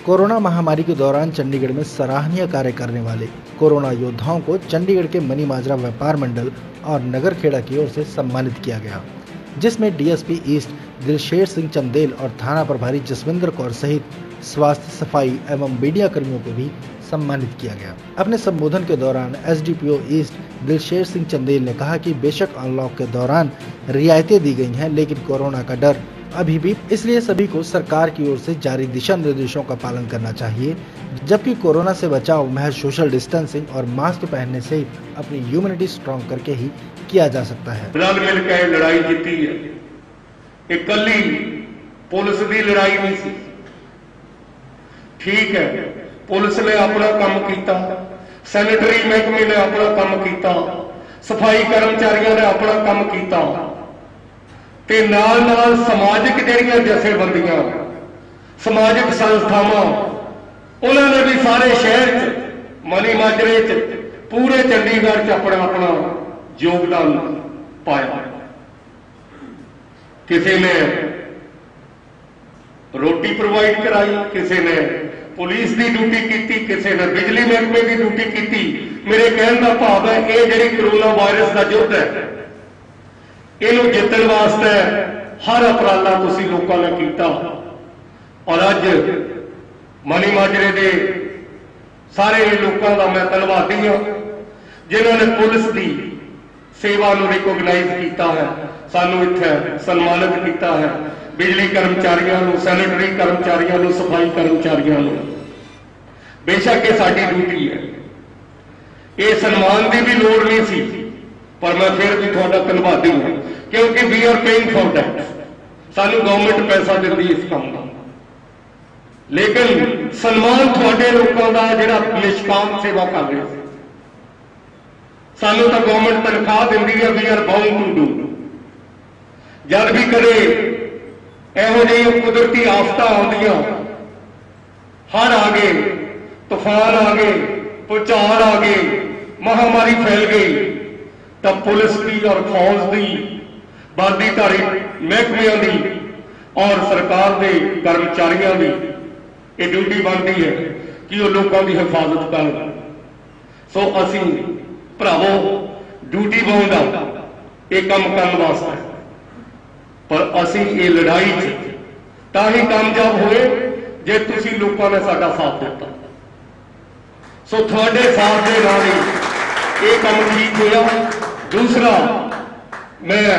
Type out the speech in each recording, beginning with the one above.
Corona महामारी के दौरान चंडीगढ़ में सराहनीय कार्य करने वाले कोरोना योद्धाओं को चंडीगढ़ के मनी माजरा व्यापार मंडल और नगर खेड़ा की ओर से सम्मानित किया गया, जिसमें डीएसपी ईस्ट दिलशेर सिंह चंदेल और थाना प्रभारी जसविंदर कौर सहित स्वास्थ्य, सफाई एवं मीडिया कर्मियों को भी सम्मानित किया गया। अपने संबोधन के दौरान एसडीपीओ ईस्ट दिलशेर सिंह चंदेल ने कहा कि बेशक अनलॉक के दौरान रियायतें दी गई हैं, लेकिन कोरोना का डर अभी भी, इसलिए सभी को सरकार की ओर से जारी दिशा निर्देशों का पालन करना चाहिए, जबकि कोरोना से बचाव महज सोशल डिस्टेंसिंग और मास्क पहनने से अपनी ह्यूमैनिटी स्ट्रॉन्ग करके ही किया जा सकता है। रल मिल के लड़ाई जीती है, इकल्ली पुलिस की लड़ाई नहीं सी। ठीक है, पुलिस ने अपना काम किया, सैनिटरी महकमे ने अपना काम किया, सफाई कर्मचारियों ने अपना काम किया, ते नाल नाल समाजिक जिहड़ियां जथेबंदियां, समाजिक संस्थावां, उन्होंने भी सारे शहर च, मनी माजरे च, पूरे चंडीगढ़ च अपना अपना योगदान पाया। किसी ने रोटी प्रोवाइड कराई, किसी ने पुलिस की ड्यूटी की, किसी ने बिजली महकमे की ड्यूटी की। मेरे कहने का भाव है, ये जिहड़ी कोरोना वायरस का युद्ध है, इनू जितने वास्ते हर उपराला तुसीं लोगों ने किया। और अज मनी माजरे के सारे लोगों का मैं धन्नवादी हाँ, जिन्होंने पुलिस की सेवा को रिकोगनाइज किया है, सानू इत्थे सन्मानित किया है। बिजली कर्मचारियों, सैनिटरी कर्मचारियों, सफाई कर्मचारियों, बेशक ये साडी ड्यूटी है, ये सन्मान की भी लोड़ नहीं सी, पर मैं फिर भी थोड़ा धन्नवादी हूं, क्योंकि we are paying for that. सानू गवर्नमेंट पैसा देती इस काम का, लेकिन सन्मान थोड़े लोगों का जिहड़ा निष्काम सेवा कर रहे हैं। सानू तो गवर्नमेंट तनख्वाह दिंदी है, we are bound to do. जब भी कदे इहो जिही कुदरती आफतां आउंदियां, हड़ आ गए, तूफान आ गए, भूचाल आ गए, महामारी फैल गई, तब पुलिस की और फौज की, वर्दीधारी महकमियों की और सरकार के कर्मचारियों की ये ड्यूटी बनती है कि वो लोगों की हिफाजत कर। सो असी भरावो ड्यूटी पाउंदा ये काम करने वास्ते, पर असी ये लड़ाई तां ही कामयाब होए जे तुसीं लोगों ने साडा साथ दिता। सो थोड़े साथ दे नाल ही ये काम ठीक होया। दूसरा, मैं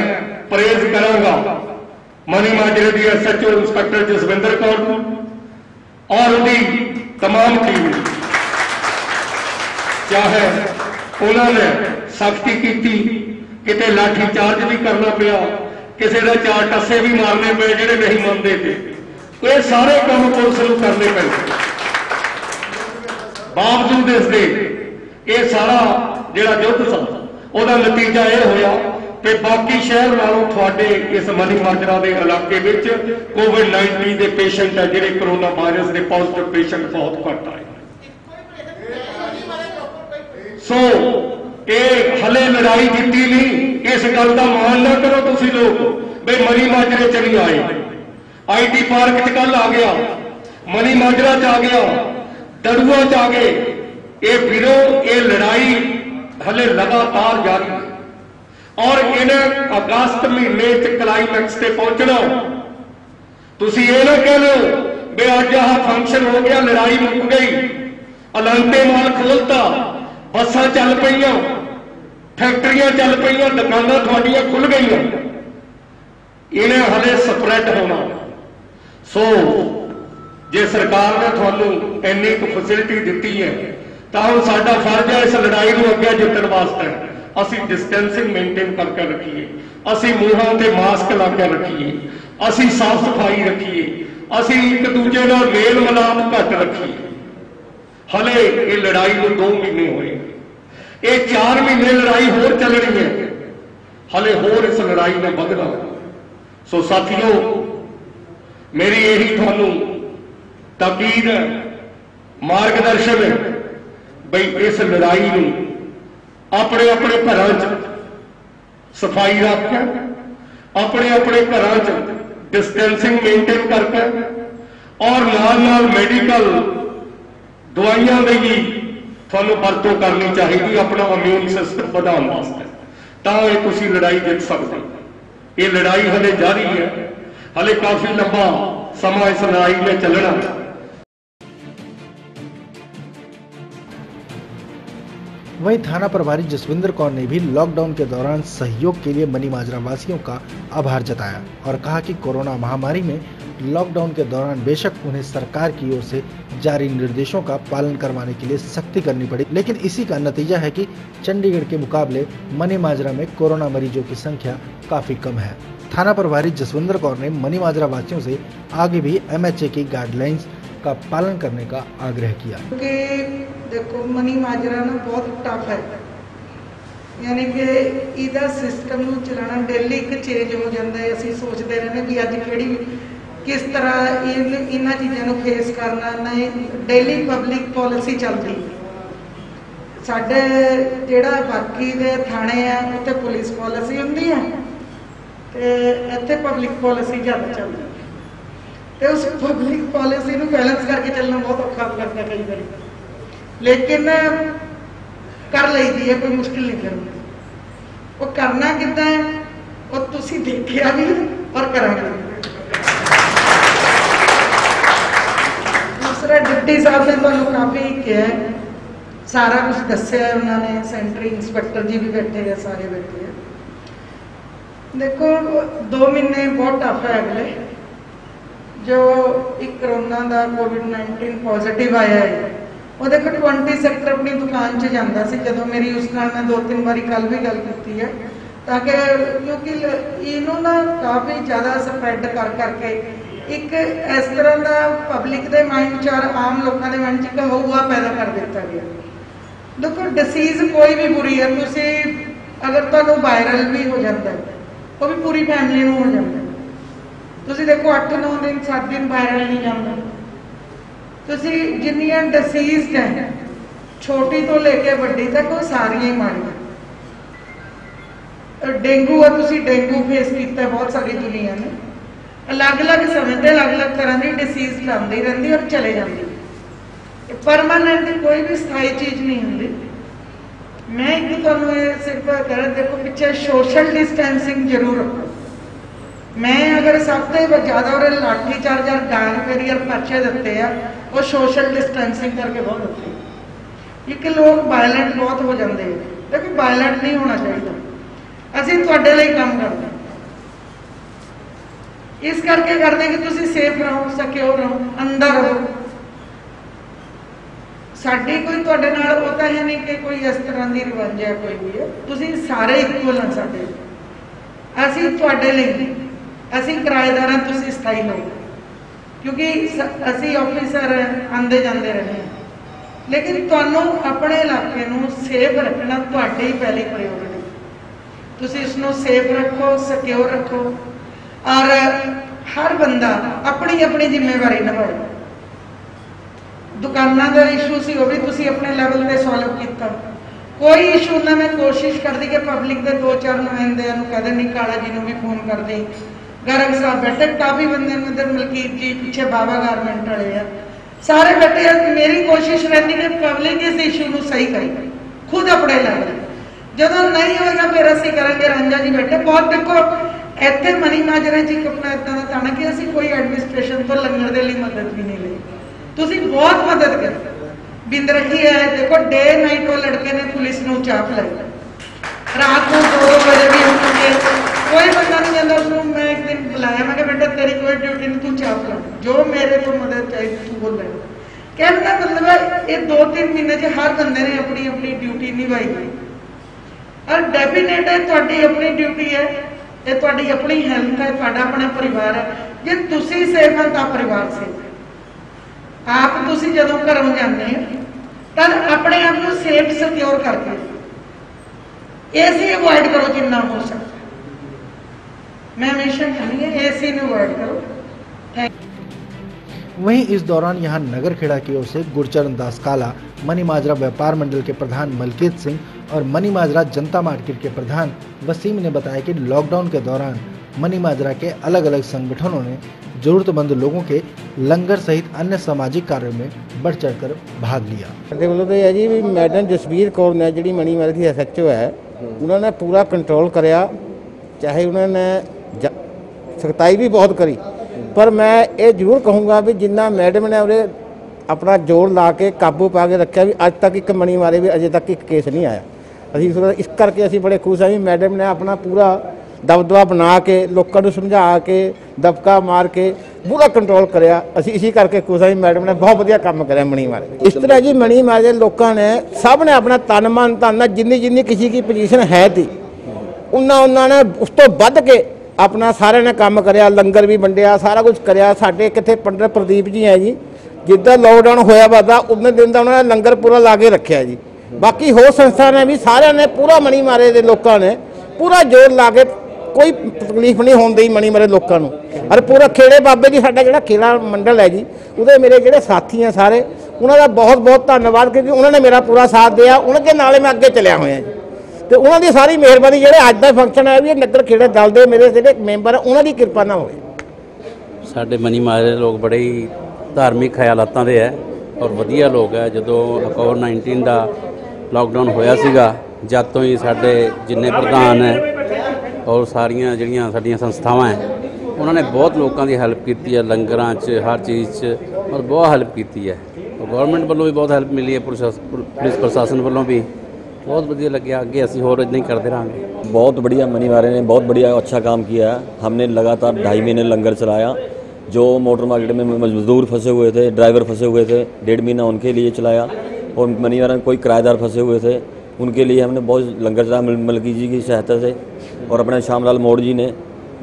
प्रेज करांगा मनी माजरे की SHO इंस्पैक्टर जसविंदर कौर और उनकी तमाम टीम, चाहे उन्होंने सख्ती की, किते लाठी चार्ज भी करना पिया, किसी का चार टस्से भी मारने पे जिहड़े नहीं मानते थे, ये सारे काम पुलिस को करने पे। बावजूद इसके ये सारा जिहड़ा युद्ध सा, ਉਹਦਾ नतीजा यह होया कि बाकी शहर नालों थोड़े इस मनी माजरा के इलाके में कोविड-19 के पेशेंट है, जिहड़े कोरोना वायरस के पॉजिटिव पेशेंट बहुत घट आए। सो ये हले लड़ाई जीती नहीं, इस गल का मान ना करो तुसी लोग बे मनी माजरे च नहीं आए। IT पार्क च कल आ गया, मनी माजरा च आ गया, दड़ुआ च आ गए। ये फिरो ये लड़ाई हले लगातार जारी है और इन्हें अगस्त महीने च क्लाइमैक्स से पहुंचना। तुसी ये ना कह लो बे अज आह फंक्शन हो गया, लड़ाई मुक गई, अलंटे माल खोलता, बसां चल पईयां, फैक्ट्रियां चल पईयां, दुकानां तुहाडियां खुल गई, इन्हें हले स्प्रैड होना। सो जे सरकार ने तुहानू इन्नी फैसिलिटी दी है, तो हम साडा फर्ज है इस लड़ाई को अगे जितने वास्ते असी डिस्टेंसिंग मेनटेन करके रखिए, असी मूहां ते मास्क ला के रखिए, असी साफ सफाई रखिए, असी एक दूजे नाल मेल मिलाप घट रखिए। हले ये लड़ाई को 2 महीने हुए, ये 4 महीने लड़ाई होर चलनी है, हले होर इस लड़ाई ने बढ़ना। सो साथियों, मेरी यही थानू ताकीद है, मार्गदर्शन है, बई इस लड़ाई में अपने अपने घरों सफाई रख के, अपने अपने घरों डिस्टेंसिंग मेनटेन करके और नाल मैडिकल दवाइयां दी भी ਤੁਹਾਨੂੰ ਵਰਤੋਂ करनी चाहिए अपना इम्यून सिस्टम ਵਧਾਉਣ वास्ते, ਤਾਂ ਇਹ ਤੁਸੀਂ लड़ाई जित सकते। ये लड़ाई हले जारी है, हले काफी लंबा समा इस लड़ाई में चलना। वहीं थाना प्रभारी जसविंदर कौर ने भी लॉकडाउन के दौरान सहयोग के लिए मनीमाजरा वासियों का आभार जताया और कहा कि कोरोना महामारी में लॉकडाउन के दौरान बेशक उन्हें सरकार की ओर से जारी निर्देशों का पालन करवाने के लिए सख्ती करनी पड़ी, लेकिन इसी का नतीजा है कि चंडीगढ़ के मुकाबले मनीमाजरा में कोरोना मरीजों की संख्या काफी कम है। थाना प्रभारी जसविंदर कौर ने मनीमाजरा वासियों से आगे भी MHA की गाइडलाइंस का पालन करने का आग्रह किया। देखो मनीमाजरा ना बहुत टफ है, यानी कि इहदा सिस्टम नूं चलाना डेली एक चेंज हो जाता है। असीं सोचते रहने भी अज किहड़ी किस तरह इन्हां चीज़ां नूं फेस करना, नहीं डेली पब्लिक पॉलिसी चलती। साडे जिहड़ा बाकी दे थाने आ उत्थे पुलिस पॉलिसी हुंदी है ते इत्थे पब्लिक पॉलिसी ज़्यादा चलती है, तो उस पब्लिक पॉलिसी नूं बैलेंस करके चलना बहुत औखा लगता कई बार, लेकिन कर लईदी है, कोई मुश्किल नहीं करनी। वो करना कितना है वो तुसी देखिया भी और करांगे। दूसरा डिप्टी साहब ने तुहानूं काफ़ी किया है, सारा कुछ दस्सिया है उन्होंने, सेंटरी इंस्पैक्टर जी भी बैठे हैं, सारे बैठे हैं। देखो 2 महीने बहुत टफ है अगले, जो एक कोरोना का कोविड-19 पॉजिटिव आया है वो देखो 20 सैक्टर अपनी दुकान च जाता सी, जदों मेरी उस नाल मैं 2-3 बारी कल भी गल की है, ताकि क्योंकि इनू ना काफ़ी ज़्यादा स्प्रैड कर करके एक इस तरह का पब्लिक के माइंड च और आम लोगों के माइंड च हौआ पैदा कर दिता गया। देखो डिसीज़ कोई भी बुरी है, तुसी अगर तुहानूं वायरल भी हो जाता है वो भी पूरी फैमिली नूं हो जाता है। तुसी देखो 8-9 दिन 7 दिन वायरल नहीं जाता। तुसी जिन्नियां डिसीज़ हैं छोटी तो लेके वड्डी तक वो सारियां ही माड़ियां। डेंगू है, तुसी डेंगू फेस किया बहुत सारी दुनिया ने, अलग अलग समय पर अलग अलग तरह की डिसीज़ फैलती रहती और चले जाती। परमानेंट कोई भी स्थाई चीज़ नहीं होंगी। मैं एक तुहानूं सिर्फ कह देखो पिछे सोशल डिस्टेंसिंग जरूर रखो। मैं अगर सब तो ज़्यादा और लाठी चार्ज और डांग मेरी और पर्चे दिते हैं वो सोशल डिस्टेंसिंग करके बहुत होते हैं, क्योंकि लोग वायलेंट बहुत हो जाते हैं। देखो वायलेंट नहीं होना चाहिए, असीं तुहाडे लई काम करते हैं, इस करके करते कि तुसीं सेफ रहो, सिक्योर रहो, अंदर रहो। साडी कोई तुहाडे नाल होता है नहीं कि कोई इस तरह की रिवंज है, कोई भी है, तुसीं सारे इक्वल हैं साडे। असीं तुहाडे लई असीं किराएदार तुसीं स्थाई लोग, क्योंकि असीं ऑफिसर आंदे जांदे रहे हैं, लेकिन तुहानूं अपने इलाके नूं सेफ रखना तुहाडी ही पहली प्रायोरिटी। तुसीं इसनूं सेफ रखो, सिक्योर रखो और हर बंदा अपनी अपनी जिम्मेवारी निभाए। दुकाना का इशू से वो भी तुसीं अपने लैवल पर सॉल्व किया, कोई इशू ना। मैं कोशिश करती कि पब्लिक के 2-4 नुमाइंदे कह दें, काला जी भी फोन कर दी, गर्ग साहब बैठे, काफ़ी बंदे इधर मलकीत जी पीछे बाबा गारमेंट वाले हैं, सारे बैठे हैं। मेरी कोशिश रहती है कि पब्लिक इस इशू को सही करे खुद अपने लैवल। जो नहीं होगा फिर असी करेंगे। रांझा जी बैठे बहुत, देखो इतने मनीमाजरे जी अपना इदा का थाना कि असी कोई एडमिनिस्ट्रेशन तो लंघण के लिए मदद भी नहीं ली, तुसीं बहुत मदद कर बिंद रखी है। देखो डे नाइट वो लड़के ने पुलिस को चाप लाई, रात को 2 बजे भी उठ के कोई बंदा नहीं जाता उसको। मैं एक दिन बुलाया, मैं बेटा तेरी कोई ड्यूटी नहीं, तू चाप ला, जो मेरे को मदद चाहिए तू बोल रहा। कहने का मतलब है ये 2-3 महीने से हर बंदे ने अपनी अपनी ड्यूटी निभाई और डेफिनेट है तुहाडी अपनी ड्यूटी है, ये तुहाडी अपनी हेल्थ है, तुहाडा अपना परिवार है। जे तुसीं सेफ है तो परिवार सेफ है। आप तुसीं जदों घरों जाते हैं तो अपने आप को सेफ सिक्योर करके एसी अवॉइड करो जितना हो सकता। मैं हमेशा कहूँगी एसी ने अवॉइड करो। वहीं इस दौरान यहां नगर खेड़ा की ओर से गुरचरण दास काला, मनीमाजरा व्यापार मंडल के प्रधान मलकीत सिंह और मनीमाजरा जनता मार्केट के प्रधान वसीम ने बताया कि लॉकडाउन के दौरान मनी माजरा के अलग अलग संगठनों ने जरूरतमंद लोगों के लंगर सहित अन्य सामाजिक कार्यों में बढ़ चढ़कर भाग लिया। ਸਾਡੇ ਵੱਲੋਂ ਤਾਂ ਇਹ ਜੀ ਵੀ ਮੈਡਮ ਜਸਵੀਰ ਕੌਰ ਨੇ ਜਿਹੜੀ ਮਣੀ ਮਾਜਰੇ ਦੀ SHO ਹੈ ਉਹਨਾਂ ਨੇ ਪੂਰਾ ਕੰਟਰੋਲ ਕਰਿਆ, ਚਾਹੇ ਉਹਨਾਂ ਨੇ ਸਖਤਾਈ ਵੀ ਬਹੁਤ ਕਰੀ, ਪਰ ਮੈਂ ਇਹ ਜ਼ਰੂਰ ਕਹੂੰਗਾ ਵੀ ਜਿੰਨਾ ਮੈਡਮ ਨੇ ਉਹਦੇ ਆਪਣਾ ਜ਼ੋਰ ਲਾ ਕੇ ਕਾਬੂ ਪਾ ਕੇ ਰੱਖਿਆ ਵੀ ਅੱਜ ਤੱਕ ਇੱਕ ਮਣੀ ਮਾਰੇ ਵੀ ਅਜੇ ਤੱਕ ਇੱਕ ਕੇਸ ਨਹੀਂ ਆਇਆ। ਅਸੀਂ ਇਸ ਕਰਕੇ ਅਸੀਂ ਬੜੇ ਖੁਸ਼ ਹਾਂ ਵੀ ਮੈਡਮ ਨੇ ਆਪਣਾ ਪੂਰਾ ਦਬਦਬਾ ਬਣਾ ਕੇ ਲੋਕਾਂ ਨੂੰ ਸਮਝਾ ਕੇ ਦਬਕਾ ਮਾਰ ਕੇ ਪੂਰਾ ਕੰਟਰੋਲ ਕਰਿਆ। ਅਸੀਂ ਇਸੇ ਕਰਕੇ ਖੁਸ਼ ਹਾਂ ਵੀ ਮੈਡਮ ਨੇ ਬਹੁਤ ਵਧੀਆ ਕੰਮ ਕਰਿਆ ਮਣੀ ਮਾਰੇ। ਇਸ ਤਰ੍ਹਾਂ ਜੀ ਮਣੀ ਮਾਰੇ ਲੋਕਾਂ ਨੇ ਸਭ ਨੇ ਆਪਣਾ ਤਨ ਮਨ ਧਨ ਜਿੰਨੀ ਕਿਸੇ ਦੀ ਪੋਜੀਸ਼ਨ ਹੈ ਤੀ ਉਹਨਾਂ ਨੇ ਉਸ ਤੋਂ ਵੱਧ ਕੇ ਆਪਣਾ ਸਾਰਿਆਂ ਨੇ ਕੰਮ ਕਰਿਆ, ਲੰਗਰ ਵੀ ਵੰਡਿਆ, ਸਾਰਾ ਕੁਝ ਕਰਿਆ। ਸਾਡੇ ਕਿੱਥੇ ਪੰਡਤ ਪ੍ਰਦੀਪ ਜੀ ਹੈ ਜੀ, ਜਿੱਦਾਂ ਲੋਕਡਾਊਨ ਹੋਇਆ ਵਾ ਤਾਂ ਉਦੋਂ ਦਿਨ ਦਾ ਉਹਨਾਂ ਨੇ ਲੰਗਰ ਪੂਰਾ ਲਾ ਕੇ ਰੱਖਿਆ ਜੀ। ਬਾਕੀ ਹੋਰ ਸੰਸਥਾ ਨੇ ਵੀ ਸਾਰਿਆਂ ਨੇ ਪੂਰਾ ਮਣੀ ਮਾਰੇ ਦੇ ਲੋਕਾਂ ਨੇ ਪੂਰਾ ਜ਼ੋਰ ਲਾ ਕੇ ਕੋਈ ਤਕਲੀਫ ਨਹੀਂ ਹੋਣ ਦੇਈ ਮਣੀ ਮਾਰੇ ਲੋਕਾਂ ਨੂੰ। ਔਰ ਪੂਰਾ ਖੇੜੇ ਬਾਬੇ ਜੀ ਸਾਡਾ ਜਿਹੜਾ ਖੇੜਾ ਮੰਡਲ ਹੈ ਜੀ, ਉਹਦੇ ਮੇਰੇ ਜਿਹੜੇ ਸਾਥੀ ਆ ਸਾਰੇ ਉਹਨਾਂ ਦਾ ਬਹੁਤ ਬਹੁਤ ਧੰਨਵਾਦ, ਕਿਉਂਕਿ ਉਹਨਾਂ ਨੇ ਮੇਰਾ ਪੂਰਾ ਸਾਥ ਦਿਆ। ਉਹਨਾਂ ਦੇ ਨਾਲੇ ਮੈਂ ਅੱਗੇ ਚੱਲਿਆ ਹੋਇਆ ਜੀ ਤੇ ਉਹਨਾਂ ਦੀ ਸਾਰੀ ਮਿਹਰਬਾਨੀ। ਜਿਹੜੇ ਅੱਜ ਦਾ ਫੰਕਸ਼ਨ ਹੈ ਵੀ ਇਹ ਨਗਰ ਖੇੜੇ ਦਲ ਦੇ ਮੇਰੇ ਜਿਹੜੇ ਮੈਂਬਰ ਉਹਨਾਂ ਦੀ ਕਿਰਪਾ ਨਾਲ ਹੋਏ। ਸਾਡੇ ਮਨੀ ਮਾਜਰੇ ਲੋਕ ਬੜੇ ਹੀ ਧਾਰਮਿਕ ਖਿਆਲਾਤਾਂ ਦੇ ਹੈ ਔਰ ਵਧੀਆ ਲੋਕ ਹੈ। ਜਦੋਂ ਕੋਵਿਡ-19 ਦਾ ਲਾਕਡਾਊਨ ਹੋਇਆ ਸੀਗਾ, ਜਦ ਤੋਂ ਹੀ ਸਾਡੇ ਜਿੰਨੇ ਪ੍ਰਧਾਨ ਹੈ ਔਰ ਸਾਰੀਆਂ ਜਿਹੜੀਆਂ ਸਾਡੀਆਂ ਸੰਸਥਾਵਾਂ ਹੈ ਉਹਨਾਂ ਨੇ ਬਹੁਤ ਲੋਕਾਂ ਦੀ ਹੈਲਪ ਕੀਤੀ ਹੈ, ਲੰਗਰਾਂ 'ਚ ਹਰ ਚੀਜ਼ 'ਚ ਔਰ ਬਹੁਤ ਹੈਲਪ ਕੀਤੀ ਹੈ। ਗੌਰਮੈਂਟ ਵੱਲੋਂ ਵੀ ਬਹੁਤ ਹੈਲਪ ਮਿਲੀ ਹੈ, ਪੁਲਿਸ ਪ੍ਰਸ਼ਾਸਨ ਵੱਲੋਂ भी बहुत बढ़िया लगे। आगे असी और नहीं करते रहेंगे। बहुत बढ़िया मनी मारे ने बहुत बढ़िया अच्छा काम किया है। हमने लगातार 2.5 महीने लंगर चलाया। जो मोटर मार्केट में मजदूर फंसे हुए थे, ड्राइवर फंसे हुए थे, 1.5 महीना उनके लिए चलाया। और मनी मारे में कोई किराएदार फंसे हुए थे, उनके लिए हमने बहुत लंगर चलाया मलकी जी की सहायता से। और अपने श्यामलाल मोड़ जी ने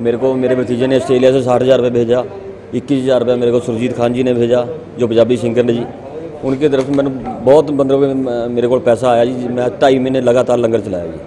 मेरे भतीजे ने ऑस्ट्रेलिया से 60,000 रुपये भेजा। 21,000 रुपये मेरे को सुरजीत खान जी ने भेजा जो पंजाबी सिंगर ने जी, उनकी तरफ से मैंने बहुत मतलब मेरे को पैसा आया जी। मैं 2.5 महीने लगातार लंगर चलाया जी।